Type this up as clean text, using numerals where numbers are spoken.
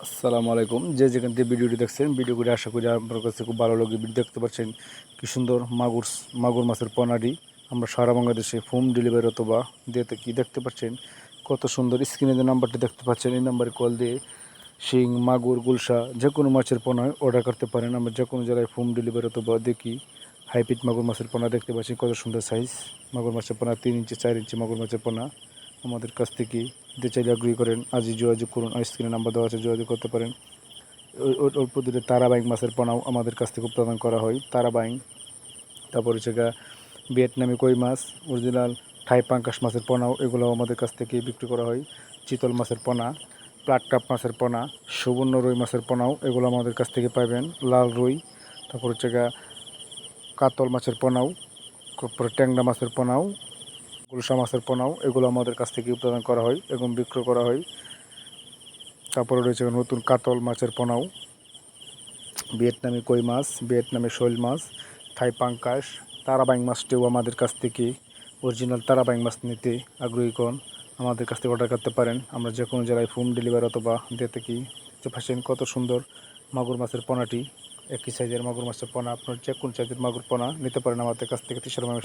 আসসালামু আলাইকুম। যে যেখান থেকে ভিডিওটি দেখছেন, ভিডিওটি আশা করি আপনার কাছে খুব ভালো লাগবে। ভিডিও দেখতে পাচ্ছেন কি সুন্দর মাগুর মাছের পোনাটি আমরা সারা বাংলাদেশে হোম ডেলিভারি অথবা দিতে কি দেখতে পাচ্ছেন কত সুন্দর। স্ক্রিনে যে নাম্বারটি দেখতে পাচ্ছেন এই নাম্বারে কল দিয়ে শিং, মাগুর, গুলশা যে কোনো মাছের পোনা অর্ডার করতে পারেন। আমরা যে কোনো জায়গায় হোম ডেলিভারি অথবা দেখি হাইব্রিড মাগুর মাছের পোনা দেখতে পাচ্ছেন কত সুন্দর সাইজ। মাগুর মাছের পোনা 3 ইঞ্চি 4 ইঞ্চি মাগুর মাছের পোনা আমাদের কাছ থেকে দিতে চাইলে আগ্রহী করেন। আজই যোগাযোগ করুন। স্ক্রিনে নাম্বার দেওয়া আছে, যোগাযোগ করতে পারেন। অল্প দূরে তারাবাইং মাছের পোনাও আমাদের কাছ থেকে উৎপাদন করা হয়। তারাবাইং, তারপর হচ্ছে ভিয়েতনামি কই মাছ, অরিজিনাল থাই পাঙ্কাশ মাছের পোনাও এগুলো আমাদের কাছ থেকে বিক্রি করা হয়। চিতল মাছের পোনা, প্লাটকাপ মাছের পোনা, সুবর্ণ রুই মাছের পোনাও এগুলো আমাদের কাছ থেকে পাবেন। লাল রুই, তারপর হচ্ছে কাতল মাছের পোনাও, তারপরে ট্যাংরা মাছের পোনাও, গুলশা মাছের পোনাও এগুলো আমাদের কাছ থেকে উৎপাদন করা হয় এবং বিক্রয় করা হয়। তারপরে রয়েছে নতুন কাতল মাছের পোনাও, ভিয়েতনামি কই মাছ, ভিয়েতনামি শৈল মাছ, থাই পাঙ্কাশ, তারাবাইং মাছটিও আমাদের কাছ থেকে অরিজিনাল তারাবাইং মাছ নিতে আগ্রহী কোন আমাদের কাছ থেকে অর্ডার করতে পারেন। আমরা যে কোনো জায়গায় হোম ডেলিভারি অথবা দিয়ে থাকি। পাচ্ছেন কত সুন্দর মাগুর মাছের পোনাটি, একই সাইজের মাগুর মাছের পোনা। আপনার যে কোনো সাইজের মাগুর পোনা নিতে পারেন আমাদের কাছ থেকে 300